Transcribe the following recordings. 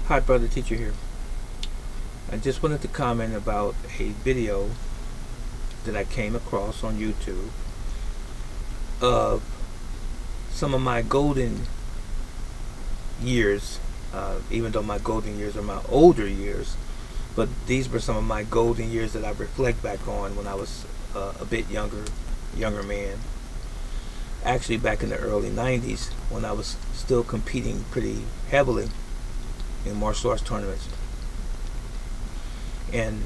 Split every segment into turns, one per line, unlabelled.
Hi, brother teacher here. I just wanted to comment about a video that I came across on YouTube of some of my golden years, even though my golden years are my older years, but these were some of my golden years that I reflect back on when I was a bit younger man. Actually, back in the early 90s when I was still competing pretty heavily in martial arts tournaments. And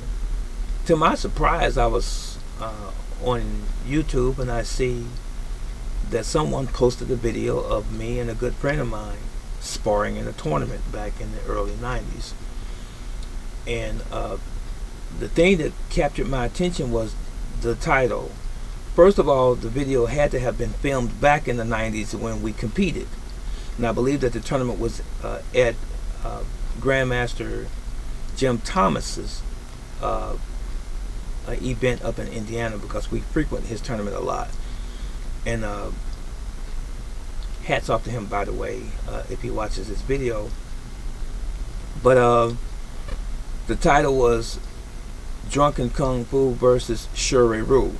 to my surprise, I was on YouTube and I see that someone posted a video of me and a good friend of mine sparring in a tournament back in the early 90s. And the thing that captured my attention was the title. First of all, the video had to have been filmed back in the 90s when we competed. And I believe that the tournament was at Grandmaster Jim Thomas's event up in Indiana, because we frequent his tournament a lot. And hats off to him, by the way, if he watches this video. But the title was Drunken Kung Fu versus Sharry-Roo.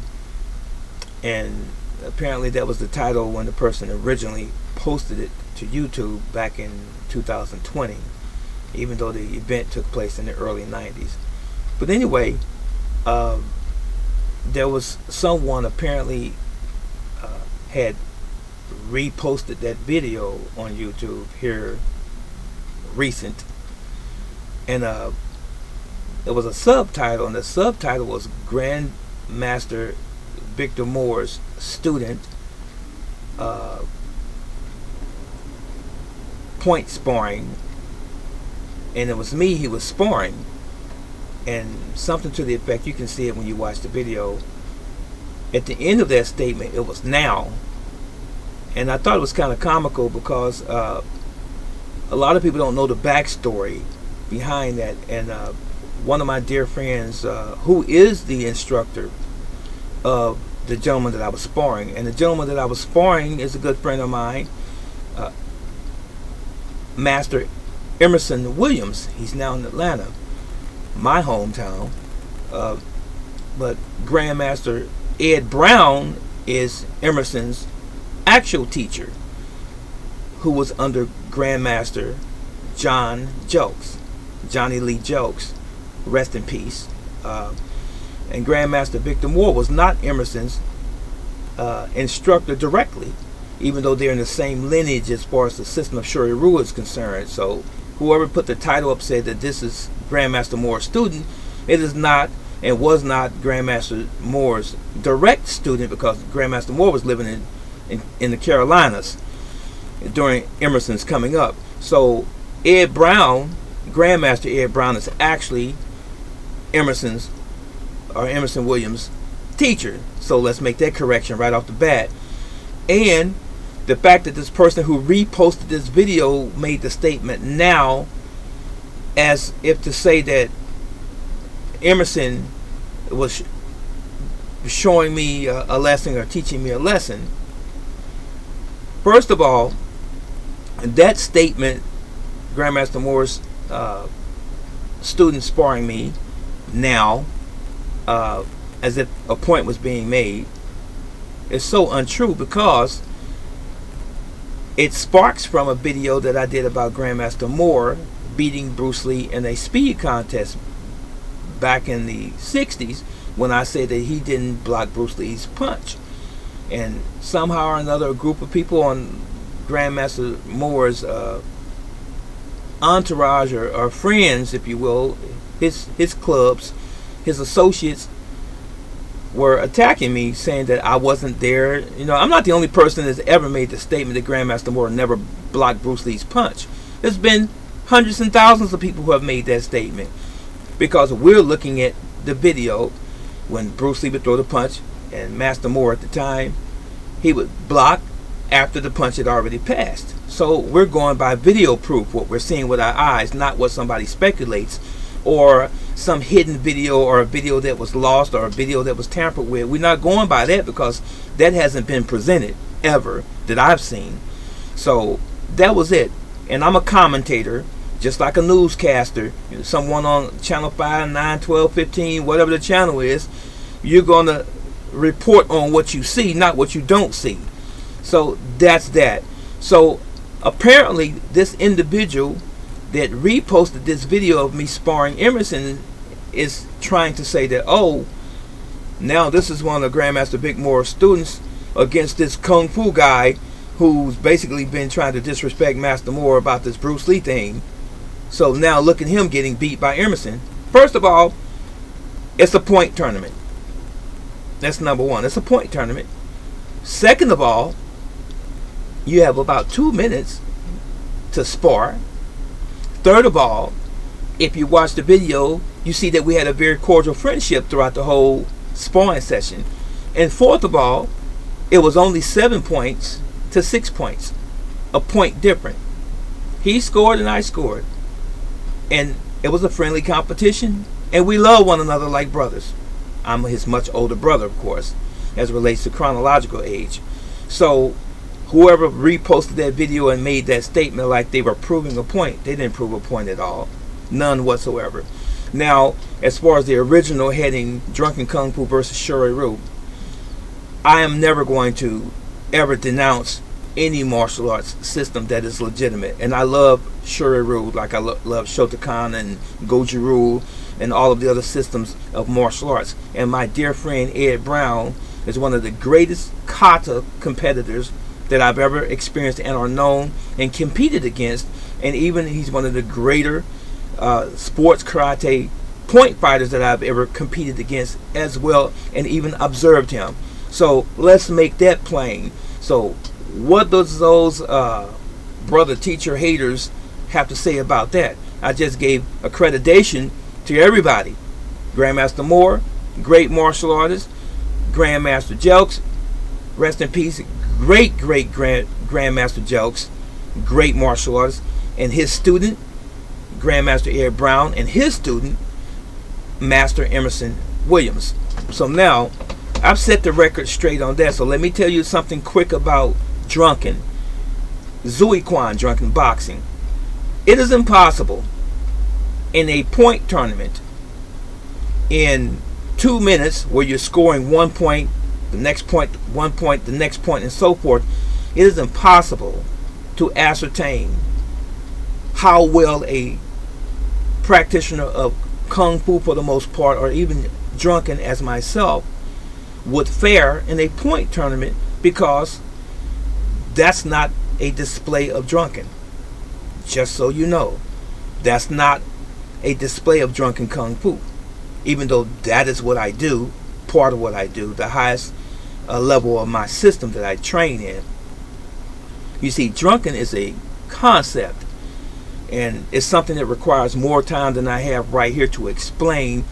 And apparently that was the title when the person originally posted it to YouTube back in 2020, even though the event took place in the early 90s. But anyway, there was someone apparently had reposted that video on YouTube here recent, and there was a subtitle, and the subtitle was Grandmaster Victor Moore's student point sparring, and it was me he was sparring, and something to the effect, you can see it when you watch the video, at the end of that statement it was now. And I thought it was kind of comical because a lot of people don't know the backstory behind that. And one of my dear friends, who is the instructor of the gentleman that I was sparring, and the gentleman that I was sparring is a good friend of mine, Master Emerson Williams. He's now in Atlanta, my hometown. But Grandmaster Ed Brown is Emerson's actual teacher, who was under Grandmaster Johnny Lee Jokes, rest in peace. And Grandmaster Victor Moore was not Emerson's instructor directly, even though they're in the same lineage as far as the system of Sharry-Roo is concerned. So whoever put the title up said that this is Grandmaster Moore's student. It is not, and was not, Grandmaster Moore's direct student, because Grandmaster Moore was living in the Carolinas during Emerson's coming up. So Ed Brown, Grandmaster Ed Brown, is actually Emerson Williams' teacher. So let's make that correction right off the bat. And the fact that this person who reposted this video made the statement now, as if to say that Emerson was showing me a lesson or teaching me a lesson. First of all, that statement, Grandmaster Moore's student sparring me now, as if a point was being made, is so untrue, because it sparks from a video that I did about Grandmaster Moore beating Bruce Lee in a speed contest back in the 60s, when I said that he didn't block Bruce Lee's punch. And somehow or another, a group of people on Grandmaster Moore's entourage, or friends, if you will, his clubs, his associates, were attacking me, saying that I wasn't there. You know, I'm not the only person that's ever made the statement that Grandmaster Moore never blocked Bruce Lee's punch. There's been hundreds and thousands of people who have made that statement, because we're looking at the video when Bruce Lee would throw the punch, and Master Moore at the time, he would block after the punch had already passed. So we're going by video proof, what we're seeing with our eyes, not what somebody speculates, or some hidden video, or a video that was lost, or a video that was tampered with. We're not going by that, because that hasn't been presented ever that I've seen. So that was it. And I'm a commentator just like a newscaster, someone on channel 5, 9, 12, 15, whatever the channel is, you're going to report on what you see, not what you don't see. So that's that. So apparently this individual that reposted this video of me sparring Emerson is trying to say that, oh, now this is one of Grandmaster Big Moore's students against this Kung Fu guy who's basically been trying to disrespect Master Moore about this Bruce Lee thing. So now look at him getting beat by Emerson. First of all, it's a point tournament. That's number one. It's a point tournament. Second of all, you have about 2 minutes to spar. Third of all, if you watch the video, you see that we had a very cordial friendship throughout the whole sparring session. And fourth of all, it was only 7 points to 6 points. A point different. He scored and I scored. And it was a friendly competition. And we love one another like brothers. I'm his much older brother, of course, as it relates to chronological age. So whoever reposted that video and made that statement like they were proving a point, they didn't prove a point at all. None whatsoever. Now, as far as the original heading, Drunken Kung Fu versus Sharei-Ryu, I am never going to ever denounce any martial arts system that is legitimate. And I love Sharei-Ryu like I love Shotokan and Goju-Ryu and all of the other systems of martial arts. And my dear friend Ed Brown is one of the greatest kata competitors that I've ever experienced and are known and competed against. And even he's one of the greater sports karate point fighters that I've ever competed against as well, and even observed him. So let's make that plain. So what does those brother teacher haters have to say about that? I just gave accreditation to everybody. Grandmaster Moore, great martial artist. Grandmaster Jelks, rest in peace, great Grandmaster Jelks, great martial artist. And his student, Grandmaster Ed Brown, and his student, Master Emerson Williams. So now I've set the record straight on that. So let me tell you something quick about Drunken. Zui Quan, Drunken Boxing. It is impossible in a point tournament in 2 minutes where you're scoring 1 point, the next point, 1 point, the next point, and so forth. It is impossible to ascertain how well a practitioner of Kung Fu, for the most part, or even Drunken as myself, would fare in a point tournament, because that's not a display of Drunken. Just so you know, that's not a display of Drunken Kung Fu, even though that is what I do, part of what I do, the highest level of my system that I train in. You see, Drunken is a concept, and it's something that requires more time than I have right here to explain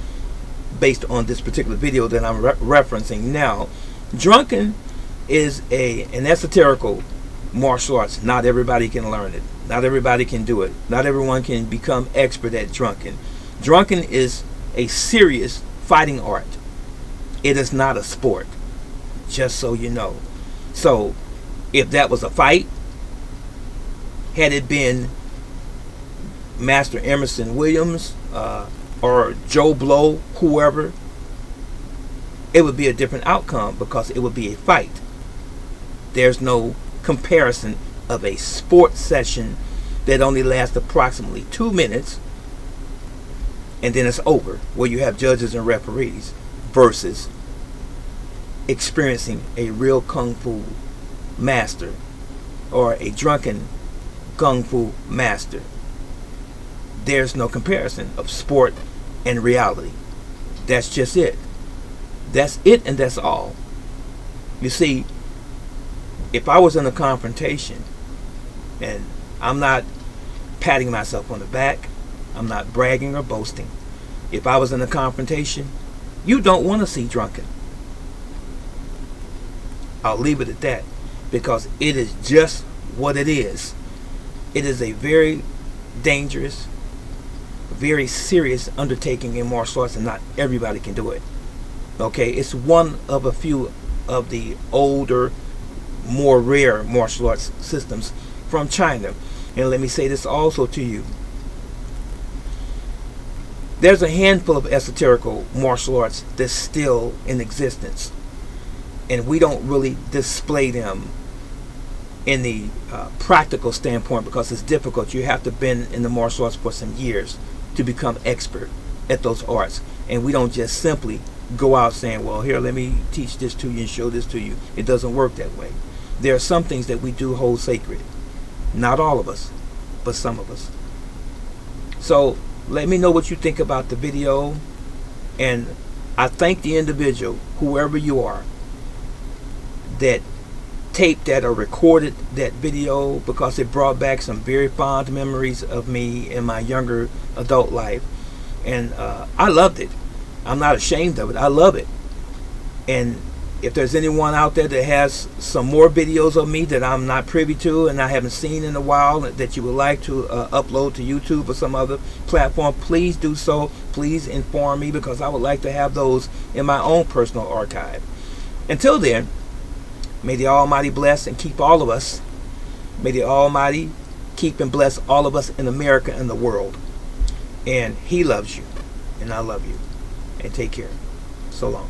based on this particular video that I'm referencing now. Drunken is an esoterical martial arts. Not everybody can learn it. Not everybody can do it. Not everyone can become expert at Drunken. Drunken is a serious fighting art. It is not a sport, just so you know. So if that was a fight, had it been Master Emerson Williams or Joe Blow, whoever, it would be a different outcome, because it would be a fight. There's no comparison of a sports session that only lasts approximately 2 minutes and then it's over, where you have judges and referees, versus experiencing a real Kung Fu master or a Drunken Kung Fu master. There's no comparison of sport and reality. That's just it. That's it, and that's all. You see, if I was in a confrontation, and I'm not patting myself on the back, I'm not bragging or boasting. If I was in a confrontation, you don't want to see Drunken. I'll leave it at that, because it is just what it is. It is a very dangerous, very serious undertaking in martial arts, and not everybody can do it. Okay, it's one of a few of the older, more rare martial arts systems from China. And let me say this also to you. There's a handful of esoterical martial arts that's still in existence, and we don't really display them in the practical standpoint because it's difficult. You have to have been in the martial arts for some years to become expert at those arts, and we don't just simply go out saying, well, here, let me teach this to you and show this to you. It doesn't work that way. There are some things that we do hold sacred. Not all of us, but some of us. So let me know what you think about the video, and I thank the individual, whoever you are, that taped that or recorded that video, because it brought back some very fond memories of me in my younger adult life, and I loved it. I'm not ashamed of it. I love it. And if there's anyone out there that has some more videos of me that I'm not privy to and I haven't seen in a while that you would like to upload to YouTube or some other platform, please do so. Please inform me, because I would like to have those in my own personal archive. Until then, may the Almighty bless and keep all of us. May the Almighty keep and bless all of us in America and the world. And He loves you, and I love you. And take care. So long.